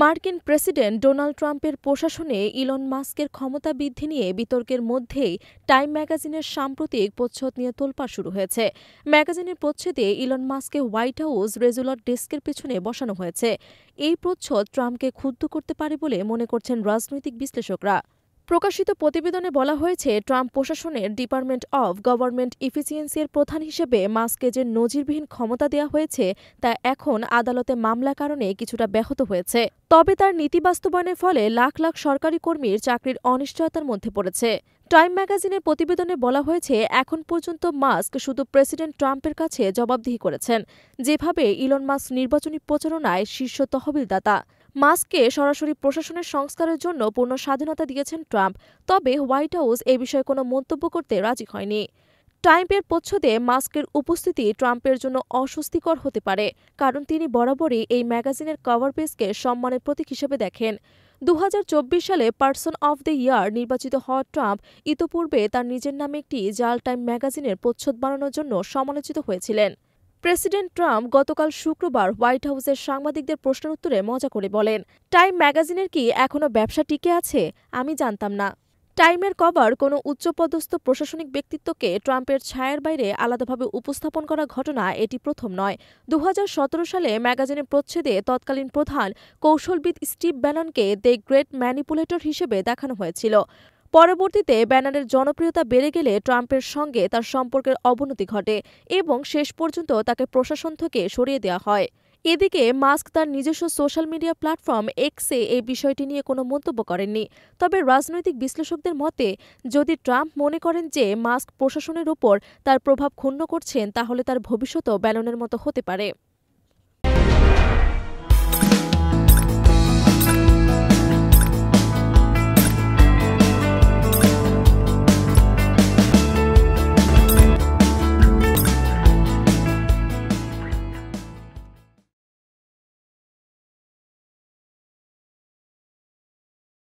মার্কিন president Donald ট্রাম্পের প্রশাসনে ইলন মাস্কের ক্ষমতা বৃদ্ধি নিয়ে বিতর্কের মধ্যেই টাইম ম্যাগাজিনের সাম্প্রতিক প্রচ্ছদ নিয়ে তোলপাড় শুরু হয়েছে। ম্যাগাজিনের প্রচ্ছদে ইলন মাস্ককে হোয়াইট হাউস রেজুলার ডেস্কের পেছনে বসানো হয়েছে। এই প্রচ্ছদ ট্রাম্পকে ক্ষুব্ধ করতে পারে বলে মনে করছেন রাজনৈতিক বিশ্লেষকরা। প্রকাশিত প্রতিবেদনে বলা হয়েছে, ট্রাম্প প্রশাসনের ডিপার্টমেন্ট অব গভর্নমেন্ট ইফিসিয়েন্সির প্রধান হিসেবে মাস্ককে যে নজিরবিহীন ক্ষমতা দেওয়া হয়েছে তা এখন আদালতে মামলার কারণে কিছুটা ব্যাহত হয়েছে। তবে তার নীতি বাস্তবায়নের ফলে লাখ লাখ সরকারি কর্মীর চাকরির অনিশ্চয়তার মধ্যে পড়েছে। টাইম ম্যাগাজিনের প্রতিবেদনে বলা হয়েছে, এখন পর্যন্ত মাস্ক শুধু প্রেসিডেন্ট ট্রাম্পের কাছে জবাবদিহি করেছেন, যেভাবে ইলন মাস্ক নির্বাচনী প্রচারণায় শীর্ষ তহবিলদাতা। মাস্ককে সরাসরি প্রশাসনের সংস্কারের জন্য পূর্ণ স্বাধীনতা দিয়েছেন ট্রাম্প, তবে হোয়াইট হাউস এ বিষয়ে কোনো মন্তব্য করতে রাজি হয়নি। টাইমের প্রচ্ছদে মাস্কের উপস্থিতি ট্রাম্পের জন্য অস্বস্তিকর হতে পারে, কারণ তিনি বরাবরই এই ম্যাগাজিনের কভার পেজকে সম্মানের প্রতীক হিসেবে দেখেন। 2024 সালে পারসন অফ দ্য ইয়ার নির্বাচিত হওয়া ট্রাম্প ইতোপূর্বে তার নিজের নামে একটি জাল টাইম ম্যাগাজিনের প্রচ্ছদ বানানোর জন্য সমালোচিত হয়েছিলেন। প্রেসিডেন্ট ট্রাম্প গতকাল শুক্রবার হোয়াইট হাউসের সাংবাদিকদের প্রশ্নের উত্তরে মজা করে বলেন, টাইম ম্যাগাজিনের কি এখনও ব্যবসা টিকে আছে? আমি জানতাম না। টাইমের কভার কোনো উচ্চপদস্থ প্রশাসনিক ব্যক্তিত্বকে ট্রাম্পের ছায়ার বাইরে আলাদাভাবে উপস্থাপন করা ঘটনা এটি প্রথম নয়। 2017 সালে ম্যাগাজিনের প্রচ্ছদে তৎকালীন প্রধান কৌশলবিদ স্টিভ ব্যাননকে দ্য গ্রেট ম্যানিপুলেটর হিসেবে দেখানো হয়েছিল। পরবর্তীতে ব্যানারের জনপ্রিয়তা বেড়ে গেলে ট্রাম্পের সঙ্গে তার সম্পর্কের অবনতি ঘটে এবং শেষ পর্যন্ত তাকে প্রশাসন থেকে সরিয়ে দেওয়া হয়। এদিকে মাস্ক তার নিজস্ব সোশ্যাল মিডিয়া প্ল্যাটফর্ম এক্সে এই বিষয়টি নিয়ে কোনো মন্তব্য করেননি। তবে রাজনৈতিক বিশ্লেষকদের মতে, যদি ট্রাম্প মনে করেন যে মাস্ক প্রশাসনের ওপর তার প্রভাব ক্ষুণ্ণ করছেন, তাহলে তার ভবিষ্যৎও ব্যাননের মতো হতে পারে।